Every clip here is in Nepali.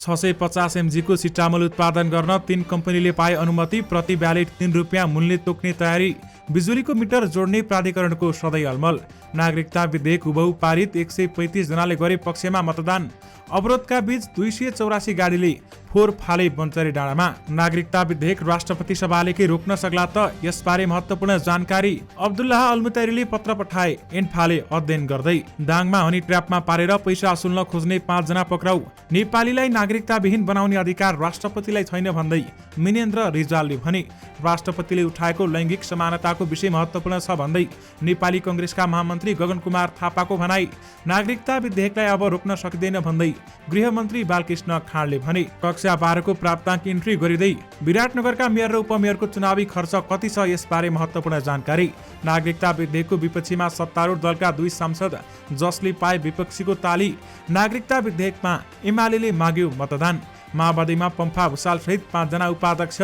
650 mg को सिटामोल उत्पादन गर्न 3 कम्पनीले पाए अनुमति। प्रति ब्यालेट ₹3 मूल्य तोक्ने तयारी। बिजुलीको मिटर जोड्ने प्राधिकरणको सधैँ अलमल। नागरिकता विधेयक हुबहु पारित। 135 जनाले गरे पक्षमा मतदान। अवरोधका बीच 284 गाडीले फोहोर फाले बन्चरी डाँडामा। नागरिकता विधेयक राष्ट्रपति सभाले के रोक्न सक्ला त? यसबारे महत्त्वपूर्ण जानकारी। अब्दुल्लाह अल्मुतैरीले पत्र पठाए, एन्फाले अध्ययन गर्दै। दाङमा हनी ट्र्यापमा पारेर पैसा असुल्न खोज्ने 5 जना पक्राउ। नेपालीलाई नागरिकता विहीन बनाउने अधिकार राष्ट्रपतिलाई छैन भन्दै मिनेन्द्र रिजालले भने। राष्ट्रपतिले उठाएको लैङ्गिक समानताको विषय महत्त्वपूर्ण छ भन्दै नेपाली कांग्रेसका महामन्त्री गगन कुमार थापाको भनाई। नागरिकता विधेयकलाई अब रोक्न सकिँदैन भन्दै गृहमन्त्री बालकृष्ण खाँडले भने। कक्षा 12 को प्राप्ताङ्क इन्ट्री गरिँदै विराटनगरका मेयर र उपमेयरको चुनावी खर्च कति छ, यसबारे महत्त्वपूर्ण जानकारी। नागरिकता विधेयकको विपक्षीमा सत्तारूढ दलका 2 सांसद जसले पाए विपक्षीको ताली। नागरिकता विधेयकमा एमाले माग्यो मतदान। माओवादीमा पम्फा भुसाल सहित 5 जना उपाध्यक्ष।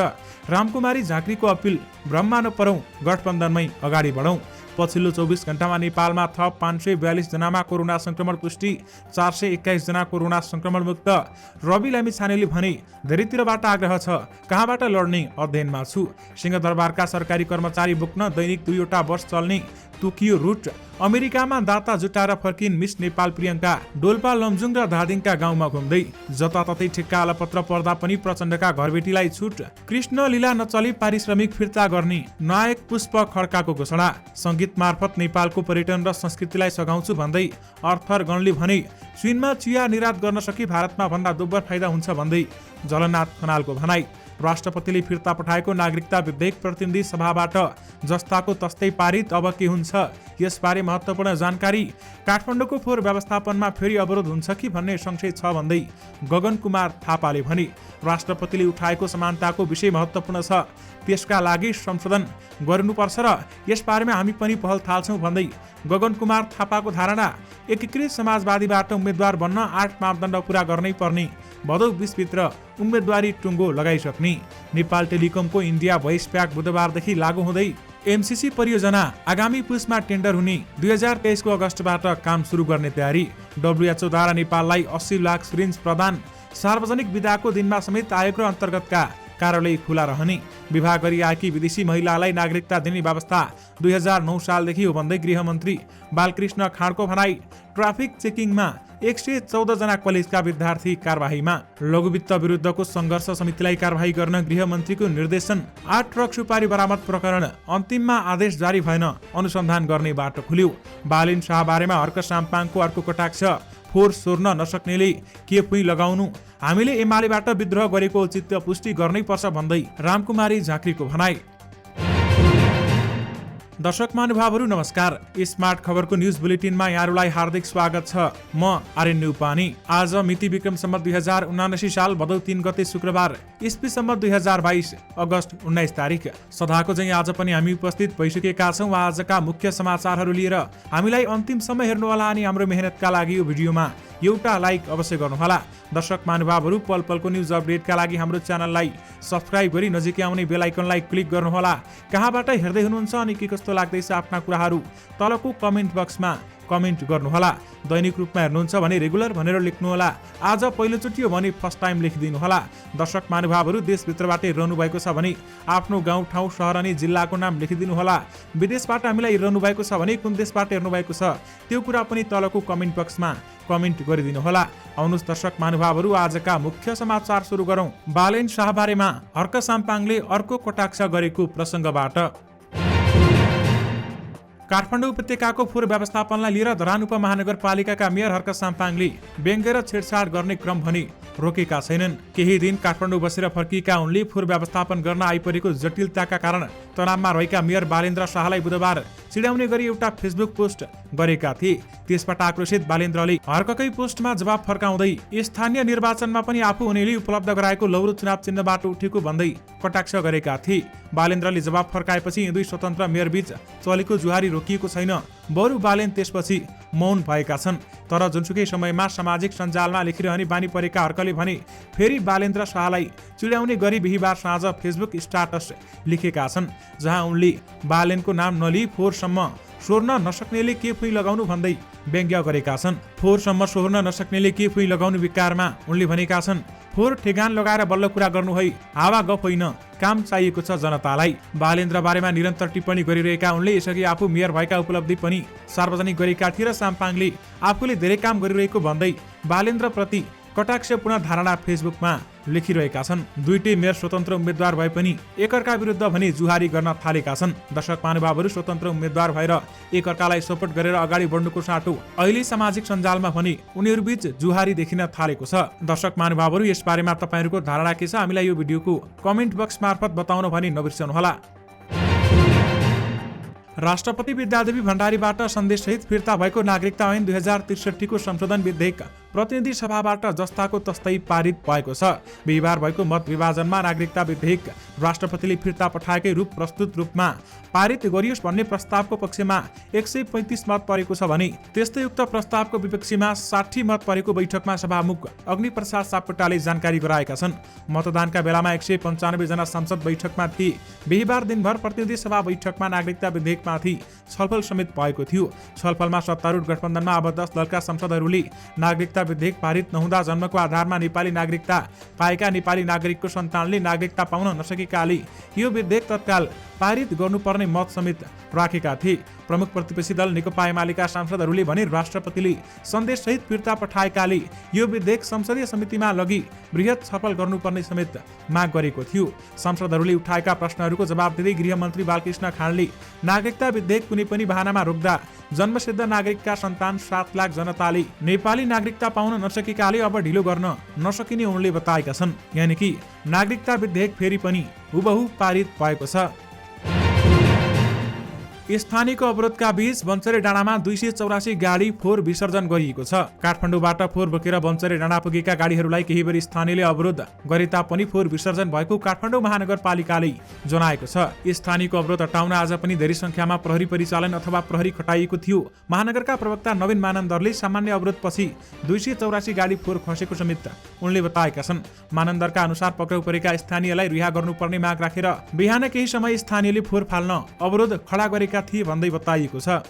रामकुमारी झाँक्रीको अपिल, भ्रममा नपरौं, गठबन्धनमै अगाडि बढौं। पछिल्लो 24 घण्टामा नेपालमा थप 542 जनामा कोरोना संक्रमण पुष्टि। 421 जना कोरोना संक्रमण मुक्त। रवि लामिछानेले भने, धेरैतिरबाट आग्रह छ, कहाँबाट लड्ने अध्ययनमा छु। सिंहदरबारका सरकारी कर्मचारी बोक्न दैनिक 2 वटा बस चल्ने तोकियो रुट। अमेरिकामा दाता जुटाएर फर्किन् मिस नेपाल प्रियङ्का। डोल्पा, लमजुङ र धादिङका गाउँमा घुम्दै जताततै ठेक्का अलपत्र पर्दा पनि प्रचण्डका घरबेटीलाई छुट। कृष्ण लीला नचली पारिश्रमिक फिर्ता गर्ने नायक पुष्प खड्काको घोषणा। संगीत मार्फत नेपालको पर्यटन र संस्कृतिलाई सघाउँछु भन्दै अर्थर गणले भने। चीनमा चिया निर्यात गर्न सकी भारतमा भन्दा दोब्बर फाइदा हुन्छ भन्दै जलनाथ खनालको भनाई। राष्ट्रपतिले फिर्ता पठाएको नागरिकता विधेयक प्रतिनिधि सभाबाट जस्ताको तस्तै पारित। अब के हुन्छ, यसबारे महत्त्वपूर्ण जानकारी। काठमाडौँको फोहोर व्यवस्थापनमा फेरि अवरोध हुन्छ कि भन्ने संशय छ भन्दै गगन कुमार थापाले भने। राष्ट्रपतिले उठाएको समानताको विषय महत्त्वपूर्ण छ, त्यसका लागि संशोधन गर्नुपर्छ र यसबारेमा हामी पनि पहल थाल्छौँ भन्दै गगन कुमार थापाको धारणा। एकीकृत समाजवादीबाट उम्मेद्वार बन्न 8 मापदण्ड पूरा गर्नै पर्ने। भदौ 20 भित्र उम्मेदवारी टुङ्गो लगाइसक्ने। नेपाल टेलिकमको इन्डिया भोइस प्याक बुधबारदेखि लागू हुँदै। एमसीसी परियोजना आगामी पुसमा टेन्डर हुने। 2023 को अगस्तबाट काम सुरु गर्ने तयारी। WHO द्वारा नेपाललाई 80 लाख सिरिन्ज प्रदान। सार्वजनिक बिदाको दिनमा समेत आयोग र अन्तर्गतका कार्यालय खुला रहने। विवाह गरी आएकी विदेशी महिलालाई नागरिकता दिने व्यवस्था 2009 सालदेखि हो भन्दै गृहमन्त्री बालकृष्ण खाँडको भनाई। ट्राफिक चेकिङमा 114 जना कलेजका विद्यार्थी कारबाहीमा। लघुवित्त विरुद्धको संघर्ष समितिलाई कारबाही गर्न गृहमन्त्रीको निर्देशन। 8 ट्रक सुपारी बरामद प्रकरण अन्तिममा आदेश जारी भएन, अनुसन्धान गर्ने बाटो खुल्यो। बालिन शाहबारेमा हर्क साम्पाङको अर्को कटाक्ष। फोहोर सोर्न नसक्नेले के पुई लगाउनु। हामीले एमालेबाट विद्रोह गरेको औचित्य पुष्टि गर्नै पर्छ भन्दै रामकुमारी झाँक्रीको भनाई। दर्शक महानुभावहरू नमस्कार। स्मार्ट खबरको न्युज बुलेटिनमा यहाँहरूलाई हार्दिक स्वागत छ। म आर्यन उपानी। आज मिति विक्रम सम्वत 2079 साल भदौ 3 गते शुक्रबार, इस्वी सम्वत 2022 अगस्त 19 तारिक। सदाको चाहिँ आज पनि हामी उपस्थित भइसकेका छौँ आजका मुख्य समाचारहरू लिएर। हामीलाई अन्तिमसम्म हेर्नुहोला अनि हाम्रो मेहनतका लागि यो भिडियोमा एउटा लाइक अवश्य गर्नुहोला। दर्शक महानुभावहरू, पल पलको न्युज अपडेटका लागि हाम्रो च्यानललाई सब्स्क्राइब गरी नजिकै आउने बेल आइकनलाई क्लिक गर्नुहोला। कहाँबाट हेर्दै हुनुहुन्छ अनि के कस्तो लाग्दैछ आफ्ना कुराहरू तलको कमेन्ट बक्समा कमेन्ट गर्नुहोला। दैनिक रूपमा हेर्नुहुन्छ भने रेगुलर भनेर लेख्नुहोला। आज पहिलोचोटि हो भने फर्स्ट टाइम लेखिदिनुहोला। दर्शक महानुभावहरू, देशभित्रबाट हेर्नु भएको छ भने आफ्नो गाउँ ठाउँ सहर अनि जिल्लाको नाम लेखिदिनुहोला। विदेशबाट हामीलाई हेर्नु भएको छ भने कुन देशबाट हेर्नु भएको छ त्यो कुरा पनि तलको कमेन्ट बक्समा कमेन्ट गरिदिनुहोला। आउनुहोस् दर्शक महानुभावहरू, आजका मुख्य समाचार सुरु गरौँ। बालेन शाहबारेमा हर्क साम्पाङले अर्को कटाक्ष गरेको प्रसङ्गबाट। काठमाडौँ उपत्यकाको फोहोर व्यवस्थापनलाई लिएर धरान उपमहानगरपालिकाका मेयर हर्क साम्पाङले व्यङ्ग्य र छेडछाड गर्ने क्रम भने रोकेका छैनन्। केही दिन काठमाडौँ बसेर फर्किएका उनले फोहोर व्यवस्थापन गर्न आइपरेको जटिलताका कारण तनावमा रहेका मेयर बालेन्द्र शाहलाई बुधबार चिडाउने गरी एउटा फेसबुक पोस्ट गरेका थिए। त्यसबाट आक्रोशित बालेन्द्रले हर्ककै पोस्टमा जवाब फर्काउँदै स्थानीय निर्वाचनमा पनि आफू हुनेले उपलब्ध गराएको लौरो चुनाव चिन्हबाट उठेको भन्दै कटाक्ष गरेका थिए। बालेन्द्रले जवाब फर्काएपछि यी दुई स्वतन्त्र मेयर बीच चलेको जुहारी रोकिएको छैन। बरु बालेन त्यसपछि मौन भएका छन्। तर जुनसुकै समयमा सामाजिक सञ्जालमा लेखिरहने बानी परेका हर्कले भने फेरि बालेन्द्र शाहलाई चिडाउने गरी बिहीबार साँझ फेसबुक स्टाटस लेखेका छन्, जहाँ उनले बालेनको नाम नलिई फोहोरसम्म सोर्न नसक्नेले के फुई लगाउनु भन्दै व्यङ्ग्य गरेका छन्। फोहोरसम्म सोहोर्न नसक्नेले के फुई लगाउनु विकारमा उनले भनेका छन्। फोहोर ठेगान लगाएर बल्ल कुरा गर्नु है, हावा गफ होइन, काम चाहिएको छ जनतालाई। बालेन्द्र बारेमा निरन्तर टिप्पणी गरिरहेका उनले यसअघि आफू मेयर भएका उपलब्धि पनि सार्वजनिक गरेका थिए र साम्पाङले आफूले धेरै काम गरिरहेको भन्दै बालेन्द्रप्रति कटाक्षपूर्ण धारणा फेसबुकमा लेखिरहेका छन्। दुईटै मेयर स्वतन्त्र उम्मेद्वार भए पनि एकअर्का विरुद्ध भने जुहारी गर्न थालेका छन्। दर्शक महानुभावहरू स्वतन्त्र उम्मेद्वार भएर एकअर्कालाई सपोर्ट गरेर अगाडि बढ्नुको साटो अहिले सामाजिक सञ्जालमा भने उनीहरूबीच जुहारी देखिन थालेको छ। दर्शक महानुभावहरू यसबारेमा तपाईँहरूको धारणा के छ हामीलाई यो भिडियोको कमेन्ट बक्स मार्फत बताउन भने नबिर्सनुहोला। राष्ट्रपति विद्यादेवी भण्डारीबाट सन्देशसहित फिर्ता भएको नागरिकता ऐन 2063 को संशोधन विधेयक प्रतिनिधि सभाबाट जस्ताको तस्तै पारित भएको छ। बिहिबार भएको मत विभाजनमा नागरिकता विधेयक राष्ट्रपतिले फिर्ता पठाएकै रूप प्रस्तुत रूपमा पारित गरियोस् भन्ने प्रस्तावको पक्षमा 135 मत परेको छ भने त्यस्तै उक्त प्रस्तावको विपक्षीमा 60 मत परेको बैठकमा सभामुख अग्निप्रसाद सापकोटाले जानकारी गराएका छन्। मतदानका बेलामा 195 जना सांसद बैठकमा थिए। बिहिबार दिनभर प्रतिनिधि सभा बैठकमा नागरिकता विधेयकमाथि छलफल समेत भएको थियो। छलफलमा सत्तारूढ गठबन्धनमा आबद्ध दलका सांसदहरूले नागरिकता विधेयक पारित नहुँदा जन्मको आधारमा नेपाली नागरिकता पाएका नेपाली नागरिकको सन्तानले नागरिकता पाउन नसकेकाले यो विधेयक तत्काल पारित गर्नुपर्ने मत समेत राखेका थिए। प्रमुख प्रतिपक्षी दल नेकपा एमालेका सांसदहरूले भने राष्ट्रपतिले सन्देशसहित फिर्ता पठाएकाले यो विधेयक संसदीय समितिमा लगी बृहत छलफल गर्नुपर्ने समेत माग गरेको थियो। सांसदहरूले उठाएका प्रश्नहरूको जवाब दिँदै गृहमन्त्री बालकृष्ण खाँडले नागरिकता विधेयक कुनै पनि बहानामा रोक्दा जन्मसिद्ध नागरिकका सन्तान 7 लाख जनताले नेपाली नागरिकता पाउन नसकेकाले अब ढिलो गर्न नसकिने उनले बताएका छन्। यानि कि नागरिकता विधेयक फेरि पनि हुबहु पारित भएको छ। स्थानीयको अवरोधका बीच बन्चरे डाँडामा 284 गाडी फोहोर विसर्जन गरिएको छ। काठमाडौँबाट फोहोर बोकेर बन्चरे डाँडा पुगेका गाडीहरूलाई केही बेर स्थानीयले अवरोध गरे तापनि फोहोर विसर्जन भएको काठमाडौँ महानगरपालिकाले जनाएको छ। स्थानीयको अवरोध हटाउन आज पनि धेरै संख्यामा प्रहरी परिचालन अथवा प्रहरी खटाइएको थियो। महानगरका प्रवक्ता नवीन मानन्दरले सामान्य अवरोधपछि 284 गाडी फोहोर खसेको समेत उनले बताएका छन्। मानन्दरका अनुसार पक्राउ परेका स्थानीयलाई रिहा गर्नुपर्ने माग राखेर बिहान केही समय स्थानीयले फोहोर फाल्न अवरोध खडा गरेका थिए भन्दै बताइएको छ।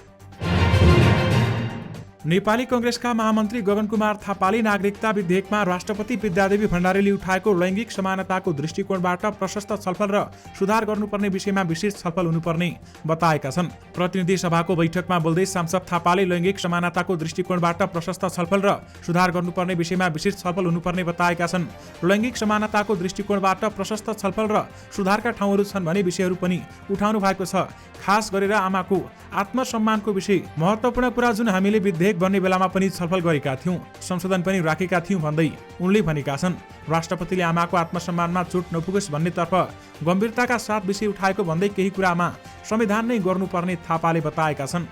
नेपाली कंग्रेसका महामन्त्री गगन कुमार थापाले नागरिकता विधेयकमा राष्ट्रपति विद्यादेवी भण्डारीले उठाएको लैङ्गिक समानताको दृष्टिकोणबाट प्रशस्त छलफल र सुधार गर्नुपर्ने विषयमा विशेष छलफल हुनुपर्ने बताएका छन्। प्रतिनिधि सभाको बैठकमा बोल्दै सांसद थापाले लैङ्गिक समानताको दृष्टिकोणबाट प्रशस्त छलफल र सुधार गर्नुपर्ने विषयमा विशेष छलफल हुनुपर्ने बताएका छन्। लैङ्गिक समानताको दृष्टिकोणबाट प्रशस्त छलफल र सुधारका ठाउँहरू छन् भने विषयहरू पनि उठाउनु भएको छ। खास गरेर आमाको आत्मसम्मानको विषय महत्त्वपूर्ण कुरा जुन हामीले विधेयक बन्ने बेलामा पनि छलफल गरेका थियौं, संशोधन पनि राखेका थियौं भन्दै उनले भनेका छन्। राष्ट्रपतिले आमाको आत्मसम्मानमा चोट नपुगोस् भन्नेतर्फ गम्भीरताका साथ विषय उठाएको भन्दै केही कुरामा संविधान नै गर्नुपर्ने थापाले बताएका छन्।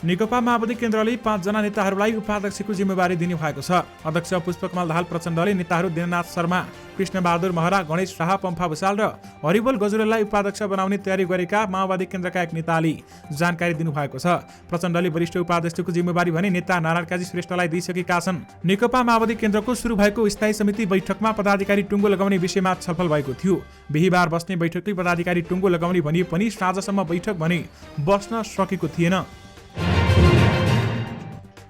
नेकपा माओवादी केन्द्रले 5 जना नेताहरूलाई उपाध्यक्षको जिम्मेवारी दिने भएको छ। अध्यक्ष पुष्पकमल दाहाल प्रचण्डले नेताहरू दिननाथ शर्मा, कृष्णबहादुर महरा, गणेश शाह, पम्फा भुसाल र हरिबोल गजुरेललाई उपाध्यक्ष बनाउने तयारी गरेका माओवादी केन्द्रका एक नेताले जानकारी दिनुभएको छ। प्रचण्डले वरिष्ठ उपाध्यक्षको जिम्मेवारी भने नेता नारायण काजी श्रेष्ठलाई दिइसकेका छन्। नेकपा माओवादी केन्द्रको सुरु भएको स्थायी समिति बैठकमा पदाधिकारी टुङ्गो लगाउने विषयमा छलफल भएको थियो। बिहिबार बस्ने बैठकले पदाधिकारी टुङ्गो लगाउने भनिए पनि साँझसम्म बैठक भने बस्न सकेको थिएन।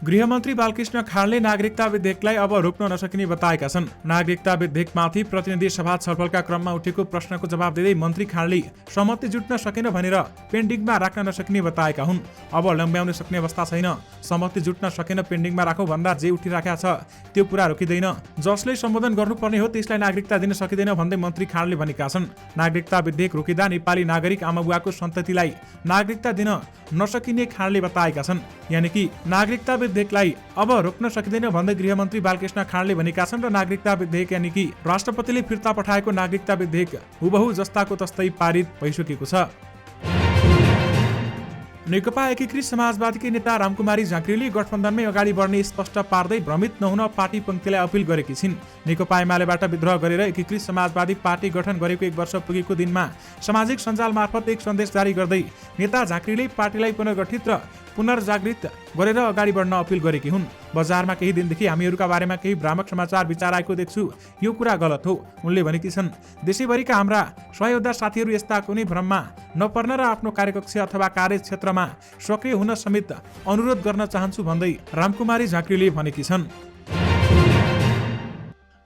गृहमन्त्री बालकृष्ण खाँडले नागरिकता विधेयकलाई अब रोक्न नसकिने बताएका छन्। नागरिकता विधेयकमाथि प्रतिनिधि सभा छलफलका क्रममा उठेको प्रश्नको जवाब दिँदै मन्त्री खाँडले सहमति जुट्न सकेन भनेर पेन्डिङमा राख्न नसकिने बताएका हुन्। अब लम्ब्याउन सक्ने अवस्था छैन। सहमति जुट्न सकेन पेन्डिङमा राखौँ भन्दा जे उठिराखेका छ त्यो पुरा रोकिँदैन। जसले सम्बोधन गर्नुपर्ने हो त्यसलाई नागरिकता दिन सकिँदैन भन्दै मन्त्री खाँडले भनेका छन्। नागरिकता विधेयक रोकिँदा नेपाली नागरिक आमाबुवाको सन्ततिलाई नागरिकता दिन नसकिने खाँडले बताएका छन्। यानि कि नागरिकता विधेयकलाई अब रोक्न सकिँदैन भन्दै गृहमन्त्री बालकृष्ण खाँडले भनेका छन् र नागरिकता विधेयक यानि कि राष्ट्रपतिले फिर्ता पठाएको नागरिकता विधेयक हुबहु जस्ताको तस्तै पारित भइसकेको छ। नेकपा एकीकृत समाजवादीकी नेता रामकुमारी झाँक्रीले गठबन्धनमै अगाडि बढ्ने स्पष्ट पार्दै भ्रमित नहुन पार्टी पंक्तिलाई अपिल गरेकी छिन्। नेकपा एमालेबाट विद्रोह गरेर एकीकृत समाजवादी पार्टी गठन गरेको 1 वर्ष पुगेको दिनमा सामाजिक सञ्जाल मार्फत एक सन्देश जारी गर्दै नेता झाँक्रीले पार्टीलाई पुनर्गठित र पुनर्जागृत गरेर अगाडि बढ्न अपिल गरेकी हुन्। बजारमा केही दिनदेखि हामीहरूका बारेमा केही भ्रामक समाचार विचार आएको देख्छु, यो कुरा गलत हो, उनले भनेकी छन्। देशैभरिका हाम्रा सहयोद्धा साथीहरू यस्ता कुनै भ्रममा नपर्न र आफ्नो कार्यकक्ष अथवा कार्यक्षेत्रमा सक्रिय हुन समेत अनुरोध गर्न चाहन्छु भन्दै रामकुमारी झाँक्रीले भनेकी छन्।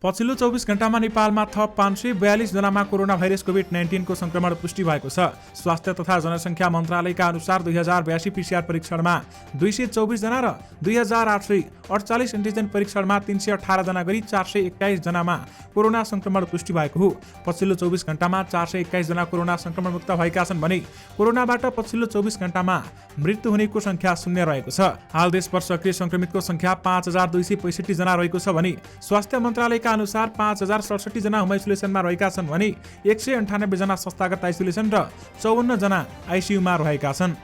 पछिल्लो 24 घण्टामा नेपालमा थप 542 जनामा कोरोना भाइरस कोभिड-19 को संक्रमण पुष्टि भएको छ। स्वास्थ्य तथा जनसङ्ख्या मन्त्रालयका अनुसार 2082 पीसीआर परीक्षणमा 224 जना र 2848 एन्टिजेन परीक्षणमा 318 जना गरी 421 जनामा कोरोना संक्रमण पुष्टि भएको हो। पछिल्लो 24 घण्टामा 421 जना कोरोना संक्रमण मुक्त भएका छन् भने कोरोनाबाट पछिल्लो 24 घण्टामा मृत्यु हुनेको संख्या 0 रहेको छ। हाल देशभर सक्रिय संक्रमितको संख्या 5265 जना रहेको छ भने स्वास्थ्य मन्त्रालयका अनुसार 5067 जना होम आइसोलेसनमा रहेका छन् भने 198 जना संस्थागत आइसोलेसन र 54 जना आइसियुमा रहेका छन्।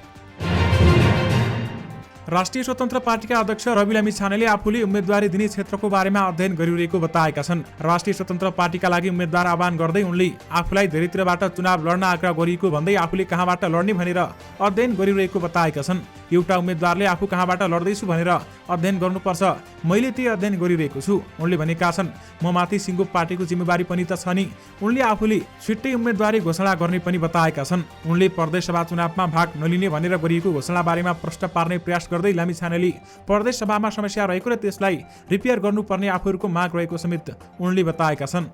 राष्ट्रिय स्वतन्त्र पार्टीका अध्यक्ष रवि लामिछानेले आफूले उम्मेदवारी दिने क्षेत्रको बारेमा अध्ययन गरिरहेको बताएका छन्। राष्ट्रिय स्वतन्त्र पार्टीका लागि उम्मेदवार आह्वान गर्दै उनले आफूलाई धेरैतिरबाट चुनाव लड्न आग्रह गरिएको भन्दै आफूले कहाँबाट लड्ने भनेर अध्ययन गरिरहेको बताएका छन्। एउटा उम्मेदवारले आफू कहाँबाट लड्दैछु भनेर अध्ययन गर्नुपर्छ, मैले त्यही अध्ययन गरिरहेको छु, उनले भनेका छन्। म माथि सिङ्गो पार्टीको जिम्मेवारी पनि त छ नि, उनले आफूले छिट्टै उम्मेदवारी घोषणा गर्ने पनि बताएका छन्। उनले प्रदेश सभा चुनावमा भाग नलिने भनेर गरिएको घोषणा बारेमा प्रश्न पार्ने प्रयास गर्दै लामिछानेले प्रदेश सभामा समस्या रहेको र त्यसलाई रिपेयर गर्नुपर्ने आफूहरूको माग रहेको समेत उनले बताएका छन्।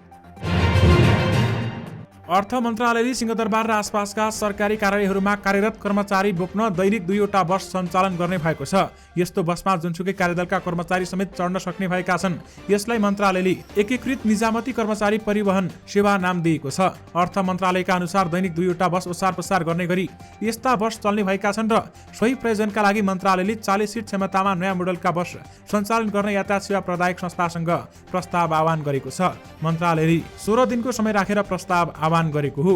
अर्थ मन्त्रालयले सिंहदरबार र आसपासका सरकारी कार्यालयहरूमा कार्यरत कर्मचारी बोक्न दैनिक 2वटा बस सञ्चालन गर्ने भएको छ। यस्तो बसमा जुनसुकै कार्यदलका कर्मचारी समेत चढ्न सक्ने भएका छन्। यसलाई मन्त्रालयले एकीकृत निजामती कर्मचारी परिवहन सेवा नाम दिएको छ। अर्थ मन्त्रालयका अनुसार दैनिक 2वटा बस ओसार पसार गर्ने गरी यस्ता बस चल्ने भएका छन् र सोही प्रयोजनका लागि मन्त्रालयले 40 सिट क्षमतामा नयाँ मोडलका बस सञ्चालन गर्ने यातायात सेवा प्रदायक संस्थासँग प्रस्ताव आह्वान गरेको छ। मन्त्रालयले 16 दिनको समय राखेर प्रस्ताव आह्वान गरेको हो।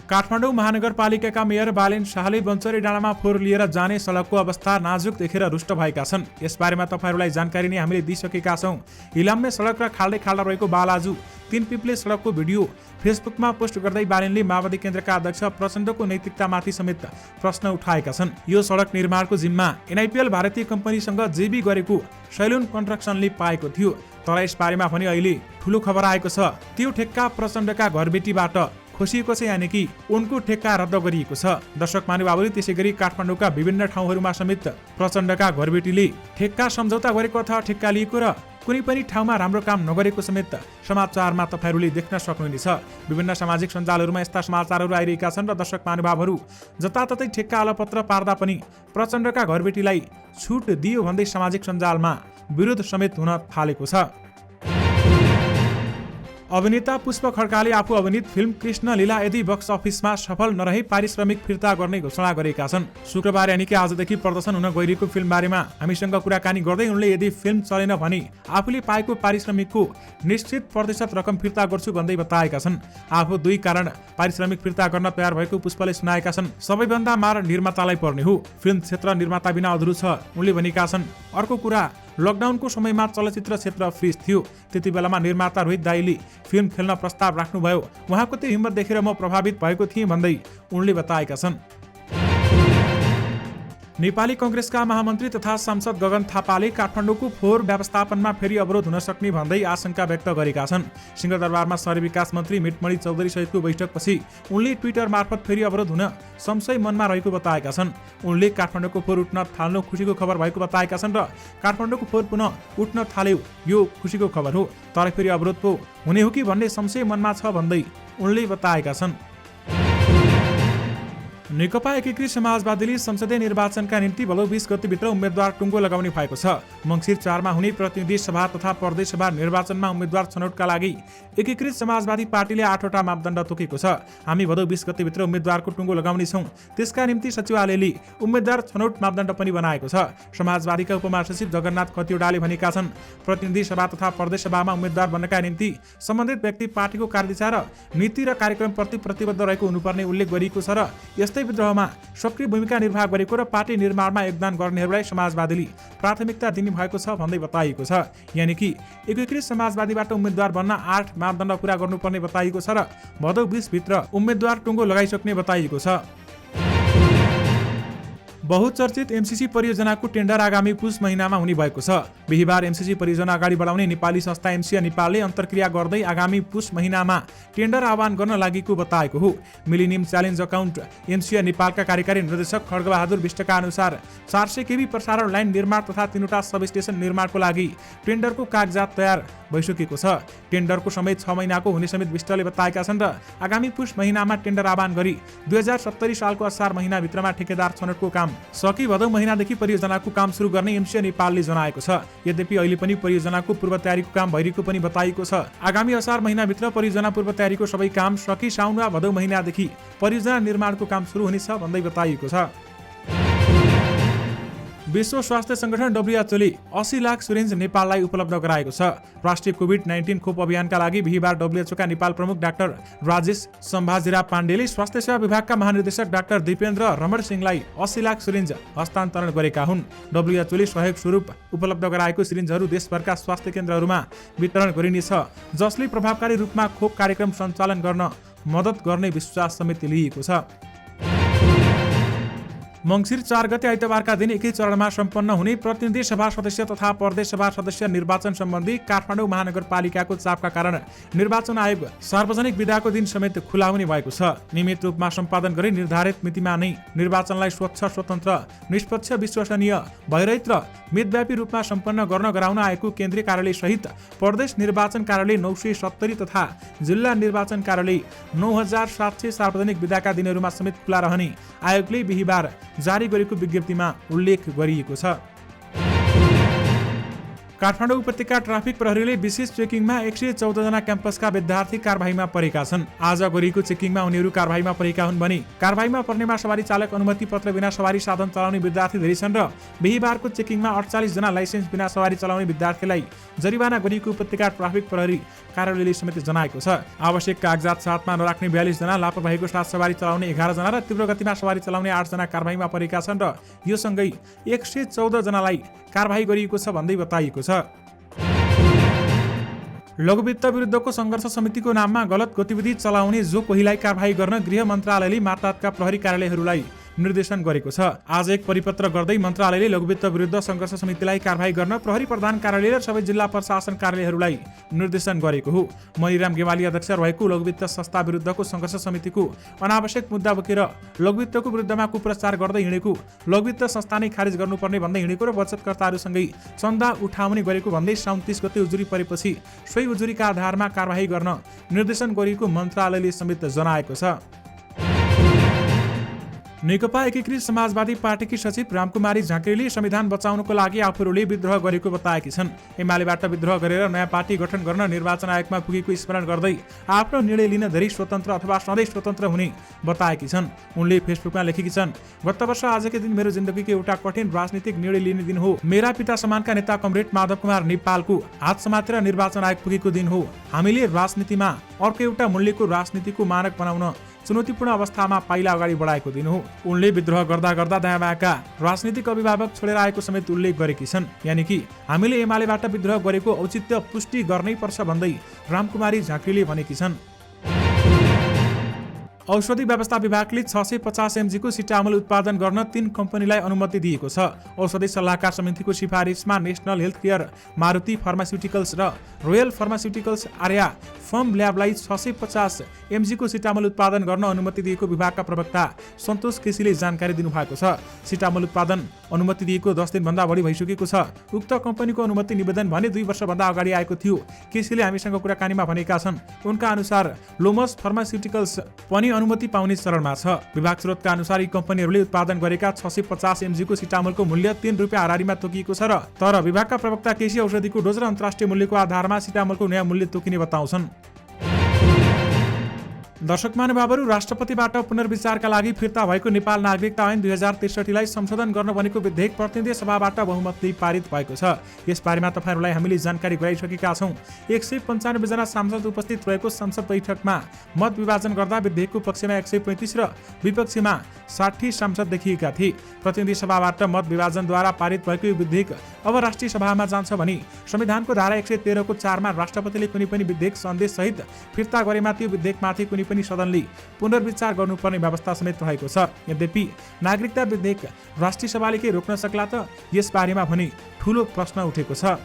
काठमाडौँ महानगरपालिकाका मेयर बालेन शाहले बन्चरी डाँडामा फोहोर लिएर जाने सडकको अवस्था नाजुक देखेर रुष्ट भएका छन्। यसबारेमा तपाईँहरूलाई जानकारी नै हामीले दिइसकेका छौँ। इलाममै सडक र खाल्डै खाल्डा रहेको बालाजु 3 पिप्ले सडकको भिडियो फेसबुकमा पोस्ट गर्दै बालेनले माओवादी केन्द्रका अध्यक्ष प्रचण्डको नैतिकतामाथि समेत प्रश्न उठाएका छन्। यो सडक निर्माणको जिम्मा एनआइपिएल भारतीय कम्पनीसँग जेबी गरेको सैलुन कन्स्ट्रक्सनले पाएको थियो। तर यसबारेमा पनि अहिले ठुलो खबर आएको छ। त्यो ठेक्का प्रचण्डका घरबेटीबाट खोसिएको छ, यानि कि उनको ठेक्का रद्द गरिएको छ। दर्शक महानुभावहरू, त्यसैगरी काठमाडौँका विभिन्न ठाउँहरूमा समेत प्रचण्डका घरबेटीले ठेक्का सम्झौता गरेको अथवा ठेक्का लिएको र कुनै पनि ठाउँमा राम्रो काम नगरेको समेत समाचारमा तपाईँहरूले देख्न सक्नुहुनेछ। विभिन्न सामाजिक सञ्जालहरूमा यस्ता समाचारहरू आइरहेका छन् र दर्शक महानुभावहरू, जताततै ठेक्का अलपत्र पार्दा पनि प्रचण्डका घरबेटीलाई छुट दियो भन्दै सामाजिक सञ्जालमा विरोध समेत हुन थालेको छ। अभिनेता पुष्प खड्काले आफू अभिनीत फिल्म कृष्ण लीला यदि बक्स अफिसमा सफल नरहे पारिश्रमिक फिर्ता गर्ने घोषणा गरेका छन्। शुक्रबार यानि कि आजदेखि प्रदर्शन हुन गइरहेको फिल्म बारेमा हामीसँग कुराकानी गर्दै उनले यदि फिल्म चलेन भने आफूले पाएको पारिश्रमिकको निश्चित प्रतिशत रकम फिर्ता गर्छु भन्दै बताएका छन्। आफू 2 कारण पारिश्रमिक फिर्ता गर्न तयार भएको पुष्पले सुनाएका छन्। सबैभन्दा मार निर्मातालाई पर्ने हो, फिल्म क्षेत्र निर्माता बिना अधुरो छ, उनले भनेका छन्। अर्को कुरा, लकडाउनको समयमा चलचित्र क्षेत्र फ्रिज थियो, त्यति बेलामा निर्माता रोहित दाईले फिल्म खेल्न प्रस्ताव राख्नुभयो, उहाँको त्यो हिम्मत देखेर म प्रभावित भएको थिएँ भन्दै उनले बताएका छन्। नेपाली कङ्ग्रेसका महामन्त्री तथा सांसद गगन थापाले काठमाडौँको फोहोर व्यवस्थापनमा फेरि अवरोध हुन सक्ने भन्दै आशंका व्यक्त गरेका छन्। सिंहदरबारमा शहरी विकास मन्त्री मितमणि चौधरी सहितको बैठकपछि उनले ट्विटर मार्फत फेरि अवरोध हुन संशय मनमा रहेको बताएका छन्। उनले काठमाडौँको फोहोर उठ्न थाल्नु खुसीको खबर भएको बताएका छन् र काठमाडौँको फोहोर पुनः उठ्न थाल्यो, यो खुसीको खबर हो, तर फेरि अवरोध पो हुने हो कि भन्ने संशय मनमा छ भन्दै उनले बताएका छन्। नेकपा एकीकृत समाजवादीले संसदीय निर्वाचनका निम्ति भदौ 20 गतेभित्र उम्मेद्वार टुङ्गो लगाउने भएको छ। मङ्सिर 4 मा हुने प्रतिनिधि सभा तथा प्रदेश सभा निर्वाचनमा उम्मेद्वार छनौटका लागि एकीकृत समाजवादी पार्टीले 8वटा मापदण्ड तोकेको छ। हामी भदौ 20 गतेभित्र उम्मेद्वारको टुङ्गो लगाउनेछौँ। त्यसका निम्ति सचिवालयले उम्मेद्वार छनौट मापदण्ड पनि बनाएको छ। समाजवादीका उपमहासचिव जगन्नाथ खतिवडाले भनेका छन्, प्रतिनिधि सभा तथा प्रदेश सभामा उम्मेद्वार बन्नका निम्ति सम्बन्धित व्यक्ति पार्टीको कार्यदिशा र नीति र कार्यक्रमप्रति प्रतिबद्ध रहेको हुनुपर्ने उल्लेख गरिएको छ र यस्तै विद्रोहमा सक्रिय भूमिका निर्वाह गरेको र पार्टी निर्माणमा योगदान गर्नेहरूलाई समाजवादीले प्राथमिकता दिने भएको छ भन्दै बताइएको छ। यानि कि एकीकृत समाजवादीबाट उम्मेद्वार बन्न 8 मापदण्ड पूरा गर्नुपर्ने बताइएको छ र भदौ 20 भित्र उम्मेद्वार टुङ्गो लगाइसक्ने बताइएको छ। बहुचर्चित एमसीसी परियोजनाको टेन्डर आगामी पुस महिनामा हुने भएको छ। बिहिबार एमसीसी परियोजना अगाडि बढाउने नेपाली संस्था एमसिया नेपालले अन्तर्क्रिया गर्दै आगामी पुस महिनामा टेन्डर आह्वान गर्न लागेको बताएको हो। मिलेनियम च्यालेन्ज अकाउन्ट एमसिया नेपालका कार्यकारी निर्देशक खड्गबहादुर विष्टका अनुसार 400 केबी प्रसारण लाइन निर्माण तथा 3वटा सब स्टेसन निर्माणको लागि टेन्डरको कागजात तयार भइसकेको छ। टेन्डरको समय 6 महिनाको हुने समेत विष्टले बताएका छन् र आगामी पुस महिनामा टेन्डर आह्वान गरी 2070 सालको असार महिनाभित्रमा ठेकेदार छनौटको काम सकी भदौ महिनादेखि परियोजनाको काम सुरु गर्ने एमसिया नेपालले जनाएको छ। यद्यपि अहिले पनि परियोजनाको पूर्व तयारीको काम भइरहेको पनि बताइएको छ। आगामी असार महिनाभित्र परियोजना पूर्व तयारीको सबै काम सकी साउन वा भदौ महिनादेखि परियोजना निर्माणको काम सुरु हुनेछ भन्दै बताइएको छ। विश्व स्वास्थ्य संगठन WHO ले 80 लाख सिरिन्ज नेपाललाई उपलब्ध गराएको छ। राष्ट्रिय कोभिड-19 खोप अभियानका लागि बिहिबार WHO का नेपाल प्रमुख डाक्टर राजेश सम्भाजीरा पाण्डेले स्वास्थ्य सेवा विभागका महानिर्देशक डाक्टर दिपेन्द्र रमण सिंहलाई 80 लाख सिरिन्ज हस्तान्तरण गरेका हुन्। WHO ले सहयोग स्वरूप उपलब्ध गराएको सिरिन्जहरू देशभरका स्वास्थ्य केन्द्रहरूमा वितरण गरिनेछ, जसले प्रभावकारी रूपमा खोप कार्यक्रम सञ्चालन गर्न मद्दत गर्ने विश्वास समेत लिएको छ। मङ्सिर 4 गते आइतबारका दिन एकै चरणमा सम्पन्न हुने प्रतिनिधि सभा सदस्य तथा प्रदेश सभा सदस्य निर्वाचन सम्बन्धी काठमाडौँ महानगरपालिकाको चापका कारण निर्वाचन आयोग सार्वजनिक बिदाको दिन समेत खुला हुने भएको छ। नियमित रूपमा सम्पादन गरी निर्धारित मितिमा नै निर्वाचनलाई स्वच्छ, स्वतन्त्र, निष्पक्ष, विश्वसनीय, भयरहित र मितव्यापी रूपमा सम्पन्न गर्न गराउन आयोगको केन्द्रीय कार्यालय सहित प्रदेश निर्वाचन कार्यालय 970 तथा जिल्ला निर्वाचन कार्यालय 9700 सार्वजनिक बिदाका दिनहरूमा समेत खुला रहने आयोगले बिहिबार जारी गरेको विज्ञप्तिमा उल्लेख गरिएको छ। काठमाडौँ उपत्यका ट्राफिक प्रहरीले विशेष चेकिङमा 114 जना क्याम्पसका विद्यार्थी कारबाहीमा परेका छन्। आज गरिएको चेकिङमा उनीहरू कारबाहीमा परेका हुन् भने कारबाहीमा पर्नेमा सवारी चालक अनुमति पत्र बिना सवारी साधन चलाउने विद्यार्थी धेरै छन् र बिहिबारको चेकिङमा 48 जना लाइसेन्स बिना सवारी चलाउने विद्यार्थीलाई जरिवाना गरिएको उपत्यका ट्राफिक प्रहरी कार्यालयले समेत जनाएको छ। आवश्यक कागजात साथमा नराख्ने 42 जना, लापरवाहीको साथ सवारी चलाउने 11 जना र तीव्र गतिमा सवारी चलाउने 8 जना कारबाहीमा परेका छन् र यो सँगै 114 जनालाई कारबाही गरिएको छ भन्दै बताइएको छ। लघुवित्त विरुद्धको संघर्ष समितिको नाममा गलत गतिविधि चलाउने जो कोहीलाई कारबाही गर्न गृह मन्त्रालयले मातहतका प्रहरी कार्यालयहरूलाई निर्देशन गरेको छ। आज एक परिपत्र गर्दै मन्त्रालयले लघुवित्त विरुद्ध संघर्ष समितिलाई कारबाही गर्न प्रहरी प्रधान कार्यालय र सबै जिल्ला प्रशासन कार्यालयहरूलाई निर्देशन गरेको हो। मणिराम गेवाली अध्यक्ष रहेको लघुवित्त संस्था विरुद्धको संघर्ष समितिको अनावश्यक मुद्दा बोकेर लघुवित्तको विरुद्धमा कुप्रचार गर्दै हिँडेको, लघुवित्त संस्था नै खारेज गर्नुपर्ने भन्दै हिँडेको र बचतकर्ताहरूसँगै चन्दा उठाउने गरेको भन्दै साउन 30 गते उजुरी परेपछि सोही उजुरीका आधारमा कारबाही गर्न निर्देशन गरिएको मन्त्रालयले समेत जनाएको छ। नेकपा एकीकृत समाजवादी पार्टीकी सचिव रामकुमारी झाँक्रीले संविधान बचाउनको लागि आफूहरूले विद्रोह गरेको बताएकी छन्। एमालेबाट विद्रोह गरेर नयाँ पार्टी गठन गर्न निर्वाचन आयोगमा पुगेको स्मरण गर्दै आफ्नो निर्णय लिन धेरै स्वतन्त्र अथवा सधैँ स्वतन्त्र हुने बताएकी छन्। उनले फेसबुकमा लेखेकी छन्, गत वर्ष आजकै दिन मेरो जिन्दगीको एउटा कठिन राजनीतिक निर्णय लिने दिन हो। मेरा पिता समानका नेता कमरेड माधव कुमार नेपालको हात समातेर निर्वाचन आयोग पुगेको दिन हो। हामीले राजनीतिमा अर्को एउटा मूल्यको राजनीतिको मानक बनाउन चुनौतीपूर्ण अवस्थामा पाइला अगाडि बढाएको दिन हो। उनले विद्रोह गर्दा गर्दा दायाँबायाँका राजनीतिक अभिभावक छोडेर आएको समेत उल्लेख गरेकी छन्। यानि कि हामीले एमालेबाट विद्रोह गरेको औचित्य पुष्टि गर्नै पर्छ भन्दै रामकुमारी झाँक्रीले भनेकी छन्। औषधि व्यवस्था विभागले 650 mg को सिटामोल उत्पादन गर्न 3 कम्पनीलाई अनुमति दिएको छ। औषधि सल्लाहकार समितिको सिफारिसमा national health care, Maruti pharmaceuticals र रोयल फार्मास्युटिकल्स आर्या फर्म ल्याबलाई 650 mg को सिटामोल उत्पादन गर्न अनुमति दिएको विभागका प्रवक्ता सन्तोष केसीले जानकारी दिनुभएको छ। सिटामोल उत्पादन अनुमति दिएको 10 दिनभन्दा बढी भइसकेको छ। उक्त कम्पनीको अनुमति निवेदन भने 2 वर्षभन्दा अगाडि आएको थियो। केसीले हामीसँग कुराकानीमा भनेका छन्, उनका अनुसार लोमस फार्मास्युटिकल्स पनि अनुमति पाउने चरणमा छ। विभाग स्रोतका अनुसार यी कम्पनीहरूले उत्पादन गरेका 650 mg को सिटामोलको मूल्य 3 रुपियाँ हाराहारीमा तोकिएको छ र तर विभागका प्रवक्ता केसी औषधिको डोज र अन्तर्राष्ट्रिय मूल्यको आधारमा सिटामोलको नयाँ मूल्य तोकिने बताउँछन्। दर्शक महानुभावहरू, राष्ट्रपतिबाट पुनर्विचारका लागि फिर्ता भएको नेपाल नागरिकता ऐन 2063 लाई संशोधन गर्न बनेको विधेयक प्रतिनिधि सभाबाट बहुमतले पारित भएको छ। यस बारेमा तपाईहरुलाई हामीले जानकारी गराइसकेका छौं। 195 जना सांसद उपस्थित रहेको संसद बैठकमा मत विभाजन गर्दा विधेयकको पक्षमा 135 र विपक्षमा 60 सांसद देखिएका थिए। प्रतिनिधि सभाबाट मत विभाजनद्वारा पारित भएको यो विधेयक अब राष्ट्रिय सभामा जान्छ भने संविधानको धारा 113 को 4 मा राष्ट्रपतिले कुनै पनि विधेयक सन्देश सहित फिर्ता गरेमा त्यो विधेयकमाथि कुनै पनि सदनले पुनर्विचार गर्नुपर्ने व्यवस्था समेत रहेको छ। यद्यपि नागरिकता विधेयक राष्ट्रिय सभाले के रोक्न सक्ला त, यस बारेमा भने ठूलो प्रश्न उठेको छ।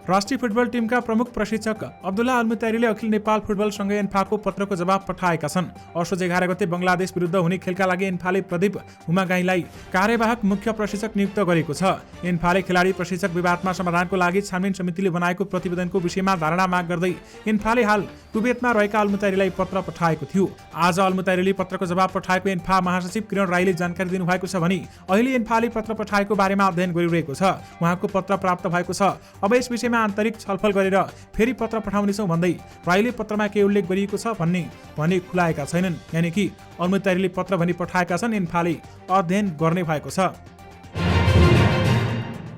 राष्ट्रिय फुटबल टिमका प्रमुख प्रशिक्षक अब्दुल्ला अल्मुतैरीले अखिल नेपाल फुटबल संघ एन्फाको पत्रको जवाब पठाएका छन्। असोज 11 गते बंगलादेश विरुद्ध हुने खेलका लागि एन्फाले प्रदीप हुमागाईलाई कार्यवाहक मुख्य प्रशिक्षक नियुक्त गरेको छ। एन्फाले खेलाडी प्रशिक्षक विवादमा समाधानको लागि छानबिन समितिले बनाएको प्रतिवेदनको विषयमा धारणा माग गर्दै एन्फाले हाल कुवेतमा रहेका अल्मुतैरीलाई पत्र पठाएको थियो। आज अल्मुतैरीले पत्रको जवाब पठाएको एन्फा महासचिव किरण राईले जानकारी दिनुभएको छ भने अहिले एन्फाले पत्र पठाएको बारेमा अध्ययन गरिरहेको छ। उहाँको पत्र प्राप्त भएको छ। अब यस विषयमा आन्तरिक छलफल गरेर फेरि पत्र पठाउनेछौँ भन्दै राईले पत्रमा के उल्लेख गरिएको छ भन्ने खुलाएका छैनन्। यानि कि अल्मुतैरीले पत्र भनी पठाएका छन्, एन्फाले अध्ययन गर्ने भएको छ।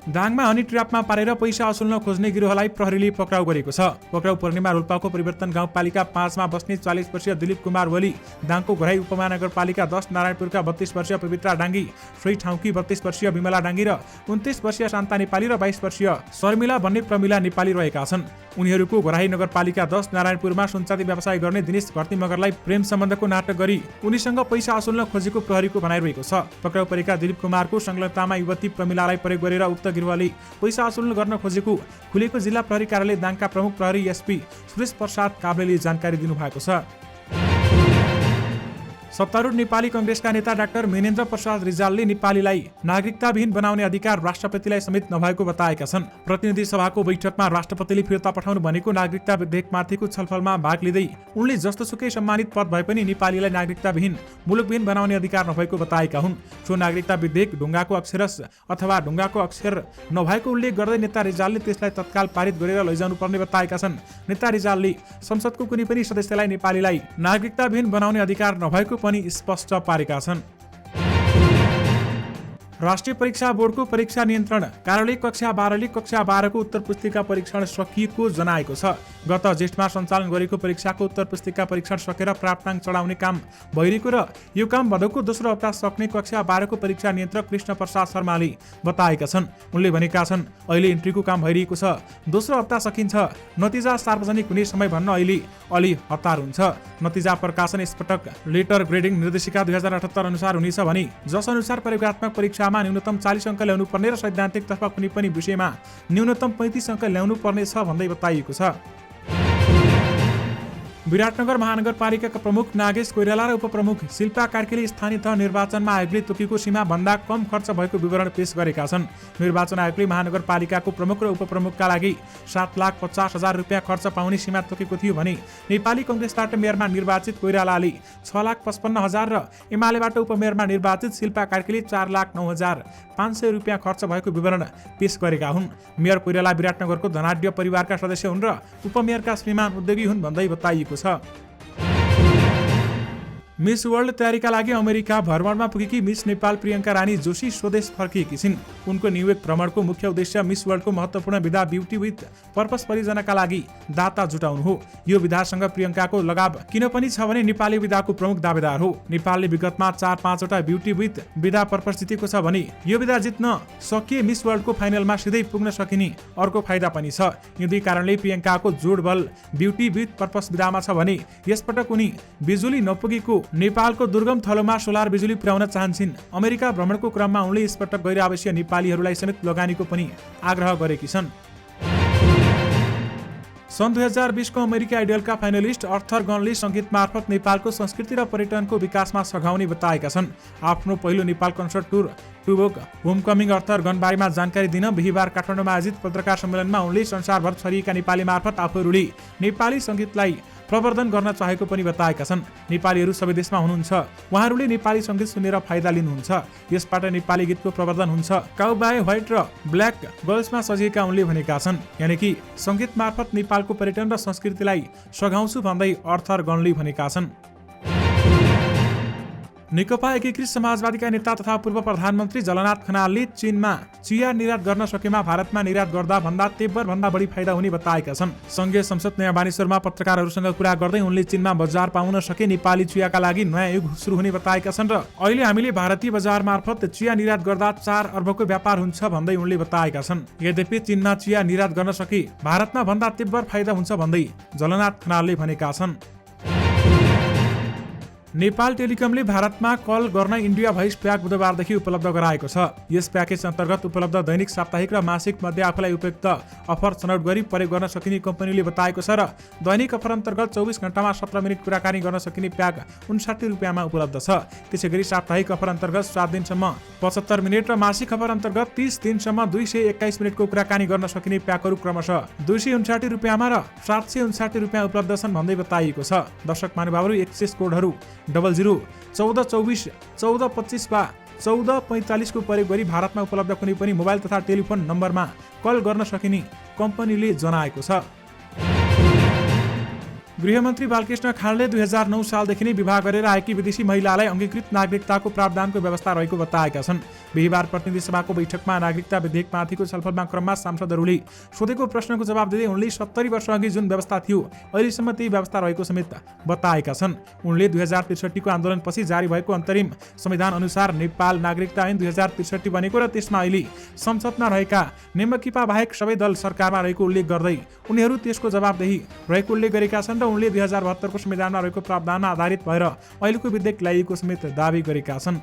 दाङमा हनी ट्र्यापमा पारेर पैसा असुल्न खोज्ने गिरोहलाई प्रहरीले पक्राउ गरेको छ। पक्राउ पर्नेमा रोल्पाको परिवर्तन गाउँपालिका 5 मा बस्ने 40 वर्षीय दिलीप कुमार ओली, दाङको घोराई उपमहानगरपालिका 10 नारायणपुरका 32 वर्षीय पवित्रा डाङ्गी, सोही ठाउँकी 32 वर्षीय विमला डाङ्गी र 29 वर्षीय शान्ता नेपाली र 22 वर्षीय शर्मिला भन्ने प्रमिला नेपाली रहेका छन्। उनीहरूको घोराई नगरपालिका 10 नारायणपुरमा सुनचाँदी व्यवसाय गर्ने दिनेश घरती मगरलाई प्रेम सम्बन्धको नाटक गरी उनीसँग पैसा असुल्न खोजेको प्रहरीको भनाइरहेको छ। पक्राउ परेका दिलीप कुमारको संलग्नतामा युवती प्रमिलालाई प्रयोग गरेर उक्त गिरोहले पैसा असुल्न गर्न खोजेको खुलेको जिल्ला प्रहरी कार्यालय दाङका प्रमुख प्रहरी एसपी सुरेश प्रसाद काब्लेले जानकारी दिनुभएको छ। सत्तारूढ नेपाली कांग्रेसका नेता डाक्टर मेनेन्द्र प्रसाद रिजालले नेपालीलाई नागरिकताविहीन बनाउने अधिकार राष्ट्रपतिलाई समेत नभएको बताएका छन्। प्रतिनिधि सभाको बैठकमा राष्ट्रपतिले फिर्ता पठाउनु भनेको नागरिकता विधेयकमाथिको छलफलमा भाग लिँदै उनले जस्तोसुकै सम्मानित पद भए पनि नेपालीलाई नागरिकताविहीन मुलुकविहीन बनाउने अधिकार नभएको बताएका हुन्। सो नागरिकता विधेयक ढुङ्गाको अक्षरस अथवा ढुङ्गाको अक्षर नभएको उल्लेख गर्दै नेता रिजालले त्यसलाई तत्काल पारित गरेर लैजानु पर्ने बताएका छन्। नेता रिजालले संसदको कुनै पनि सदस्यलाई नेपालीलाई नागरिकताविहीन बनाउने अधिकार नभएको पनि स्पष्ट पारेका छन्। राष्ट्रिय परीक्षा बोर्डको परीक्षा नियन्त्रण कार्यालय कक्षा 12ले कक्षा 12 को उत्तर पुस्तिका परीक्षण सकिएको जनाएको छ। गत जेठमा सञ्चालन गरेको परीक्षाको उत्तर पुस्तिका परीक्षण सकेर प्राप्ताङ्क चढाउने काम भइरहेको र यो काम भदौको दोस्रो हप्ता सक्ने कक्षा 12 को परीक्षा नियन्त्रक कृष्ण प्रसाद शर्माले बताएका छन्। उनले भनेका छन्, अहिले इन्ट्रीको काम भइरहेको छ, दोस्रो हप्ता सकिन्छ, नतिजा सार्वजनिक हुने समय भन्न अहिले अलि हतार हुन्छ। नतिजा प्रकाशन यसपटक लेटर ग्रेडिङ निर्देशिका 2078 अनुसार हुनेछ भने जस अनुसार प्रयोगात्मक परीक्षामा न्यूनतम 40 अङ्क ल्याउनु पर्ने र सैद्धान्तिकतर्फ कुनै पनि विषयमा न्यूनतम 35 अङ्क ल्याउनु पर्नेछ भन्दै बताइएको छ। विराटनगर महानगरपालिकाका प्रमुख नागेश कोइराला र उपप्रमुख शिल्पा कार्कीले स्थानीय तह निर्वाचनमा आयोगले तोकेको सीमा भन्दा कम खर्च भएको विवरण पेश गरेका छन्। निर्वाचन आयोगले महानगरपालिकाको प्रमुख र उपप्रमुखका लागि 7,50,000 रुपियाँ खर्च पाउने सीमा तोकेको थियो भने नेपाली कांग्रेसबाट मेयरमा निर्वाचित कोइरालाले 6,55,000 र एमालेबाट उपमेयरमा निर्वाचित शिल्पा कार्कीले 4,09,500 रुपियाँ खर्च भएको विवरण पेश गरेका हुन्। मेयर कोइराला विराटनगरको धनाढ्य परिवारका सदस्य हुन् र उपमेयरका श्रीमान उद्योगी हुन् भन्दै बताइएको छ। मिस वर्ल्ड तयारीका लागि अमेरिका भ्रमणमा पुगेकी मिस नेपाल प्रियङ्का रानी जोशी स्वदेश फर्किएकी छिन्। उनको न्युयोर्क भ्रमणको मुख्य उद्देश्य मिस वर्ल्डको महत्त्वपूर्ण विधा ब्युटी विथ पर्पस परियोजनाका लागि दाता जुटाउनु हो। यो विधासँग प्रियङ्काको लगाव किन पनि छ भने नेपाली विधाको प्रमुख दावेदार हो। नेपालले विगतमा 4-5 वटा ब्युटी विथ विधा पर्पस जितेको छ भने यो विधा जित्न सकिए मिस वर्ल्डको फाइनलमा सिधै पुग्न सकिने अर्को फाइदा पनि छ। यो दुई कारणले प्रियङ्काको जोड बल ब्युटी विथ पर्पस विधामा छ भने यसपटक उनी बिजुली नपुगेको नेपालको दुर्गम थलोमा सोलर बिजुली पुर्याउन चाहन्छन्। अमेरिका भ्रमणको क्रममा उनले यसपटक गैर आवासीय नेपालीहरूलाई समेत लगानीको पनि आग्रह गरेकी छन्। सन् 2020 को अमेरिकी आइडलका फाइनलिस्ट अर्थर गनले सङ्गीत मार्फत नेपालको संस्कृति र पर्यटनको विकासमा सघाउने बताएका छन्। आफ्नो पहिलो नेपाल कन्सर्ट टुर टुबोक होमकमिङ अर्थर गनबारेमा जानकारी दिन बिहिबार काठमाडौँमा आयोजित पत्रकार सम्मेलनमा उनले संसारभर छरिएका नेपाली मार्फत आफूहरूले नेपाली सङ्गीतलाई प्रवर्धन गर्न चाहेको पनि बताएका छन्। नेपालीहरू सबै देशमा हुनुहुन्छ, उहाँहरूले नेपाली सङ्गीत सुनेर फाइदा लिनुहुन्छ, यसबाट नेपाली गीतको प्रवर्धन हुन्छ, काउबॉय व्हाइट र ब्ल्याक गर्ल्समा सजिएका उनले भनेका छन्। यानि कि सङ्गीत मार्फत नेपालको पर्यटन र संस्कृतिलाई सघाउँछु भन्दै अर्थर गनले भनेका छन्। नेकपा एकीकृत समाजवादीका नेता तथा पूर्व प्रधानमन्त्री जलनाथ खनालले चीनमा चिया निर्यात गर्न सकेमा भारतमा निर्यात गर्दा भन्दा तेब्बर भन्दा बढी फाइदा हुने बताएका छन्। संघीय संसद नयाँ बानेश्वरमा पत्रकारहरूसँग कुरा गर्दै उनले चीनमा बजार पाउन सके नेपाली चियाका लागि नयाँ युग सुरु हुने बताएका छन् र अहिले हामीले भारतीय बजार मार्फत चिया निर्यात गर्दा 4 अर्बको व्यापार हुन्छ भन्दै उनले बताएका छन्। यद्यपि चीनमा चिया निर्यात गर्न सके भारतमा भन्दा तेब्बर फाइदा हुन्छ भन्दै जलनाथ खनालले भनेका छन्। नेपाल टेलिकमले भारतमा कल गर्न इन्डिया भोइस प्याक बुधबारदेखि उपलब्ध गराएको छ। यस प्याकेज अन्तर्गत उपलब्ध दैनिक, साप्ताहिक र मासिक मध्ये आफूलाई उपयुक्त अफर छनौट गरी प्रयोग गर्न सकिने कम्पनीले बताएको छ र दैनिक अफर अन्तर्गत 24 घण्टामा 17 मिनट कुराकानी गर्न सकिने प्याक 59 रुपियाँमा उपलब्ध छ। त्यसैगरी साप्ताहिक अफर अन्तर्गत 7 दिनसम्म 75 मिनट र मासिक अफर अन्तर्गत 30 दिनसम्म 221 मिनटको कुराकानी गर्न सकिने प्याकहरू क्रमशः 259 रुपियाँमा र 759 रुपियाँ उपलब्ध छन् भन्दै बताइएको छ। दर्शक महानुभावहरू एक्सेस कोडहरू 001424 1425 वा 1445 को प्रयोग गरी भारतमा उपलब्ध कुनै पनि मोबाइल तथा टेलिफोन नम्बरमा कल गर्न सकिने कम्पनीले जनाएको छ। गृहमन्त्री बालकृष्ण खाँडले 2009 सालदेखि नै विवाह गरेर आएकी विदेशी महिलालाई अङ्गीकृत नागरिकताको प्रावधानको व्यवस्था रहेको बताएका छन्। बिहीबार प्रतिनिधि सभाको बैठकमा नागरिकता विधेयकमाथिको छलफलमा क्रममा सांसदहरूले सोधेको प्रश्नको जवाब दिँदै उनले 70 वर्ष अघि जुन व्यवस्था थियो अहिलेसम्म त्यही व्यवस्था रहेको समेत बताएका छन्। उनले 2063 को आन्दोलनपछि जारी भएको अन्तरिम संविधान अनुसार नेपाल नागरिकता ऐन 2063 बनेको र त्यसमा अहिले संसदमा रहेका नेमकिपा बाहेक सबै दल सरकारमा रहेको उल्लेख गर्दै उनीहरू त्यसको जवाबदेही रहेको उल्लेख गरेका छन् र उनले 2072 को संविधानमा रहेको प्रावधानमा आधारित भएर अहिलेको विधेयक ल्याइएको समेत दावी गरेका छन्।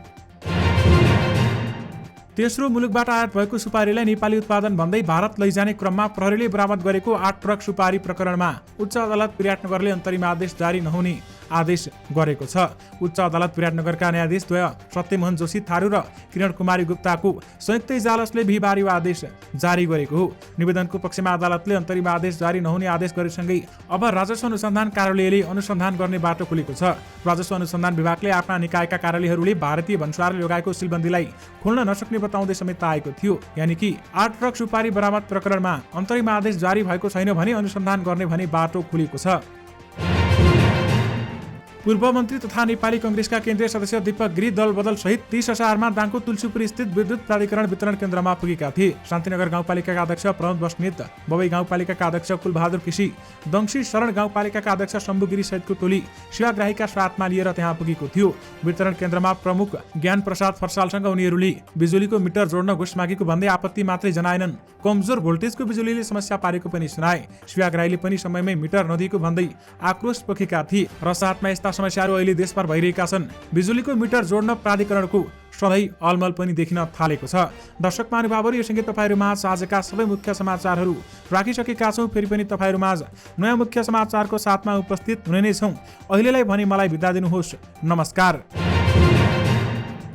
तेस्रो मुलुकबाट आयात भएको सुपारीलाई नेपाली उत्पादन भन्दै भारत लैजाने क्रममा प्रहरीले बरामद गरेको 8 ट्रक सुपारी प्रकरणमा उच्च अदालत विराटनगरले अन्तरिम आदेश जारी नहुने आदेश गरेको छ। उच्च अदालत विराटनगरका न्यायाधीश द्वय सत्यमोहन जोशी थारू र किरण कुमारी गुप्ताको संयुक्त इजलासले बिहीबार यो आदेश जारी गरेको हो। निवेदनको पक्षमा अदालतले अन्तरिम आदेश जारी नहुने आदेश गरेसँगै अब राजस्व अनुसन्धान कार्यालयले अनुसन्धान गर्ने बाटो खुलेको छ। राजस्व अनुसन्धान विभागले आफ्ना निकायका कार्यालयहरूले भारतीय भन्सारले लगाएको सिलबन्दीलाई खोल्न नसक्ने बताउँदै समेत आएको थियो। यानि कि 8 ट्रक सुपारी बरामद प्रकरणमा अन्तरिम आदेश जारी भएको छैन भने अनुसन्धान गर्ने भने बाटो खुलेको छ। पूर्व मन्त्री तथा नेपाली कांग्रेसका केन्द्रीय सदस्य दीपक गिरी दल बदल सहित 30 असारमा दाङको तुलसीपुर स्थित विद्युत प्राधिकरण वितरण केन्द्रमा पुगेका थिए। शान्तिनगर गाउँपालिकाका अध्यक्ष प्रमोद बस्नेत, बबई गाउँपालिकाका अध्यक्ष कुलबहादुर केसी, दङसी शरण गाउँपालिकाका अध्यक्ष शम्भु गिरी सहितको टोली सेवाग्राहीका साथमा लिएर त्यहाँ पुगेको थियो। वितरण केन्द्रमा प्रमुख ज्ञान प्रसाद फर्सालसँग उनीहरूले बिजुलीको मिटर जोड्न घुस मागेको भन्दै आपत्ति मात्रै जनाएनन्, कमजोर भोल्टेजको बिजुलीले समस्या पारेको पनि सुनाए। सेवाग्राहीले पनि समयमै मिटर नदिएको भन्दै आक्रोश पोखेका थिए र साथमा यस्ता समस्याहरू अहिले देशभर भइरहेका छन्। बिजुलीको मिटर जोड्न प्राधिकरणको सधैँ अलमल पनि देखिन थालेको छ। दर्शक महानुभावहरू, योसँगै तपाईँहरूमाझ आजका सबै मुख्य समाचारहरू राखिसकेका छौँ। फेरि पनि तपाईँहरूमाझ नयाँ मुख्य समाचारको साथमा उपस्थित हुने नै छौँ। अहिलेलाई भने मलाई बिदा दिनुहोस्। नमस्कार।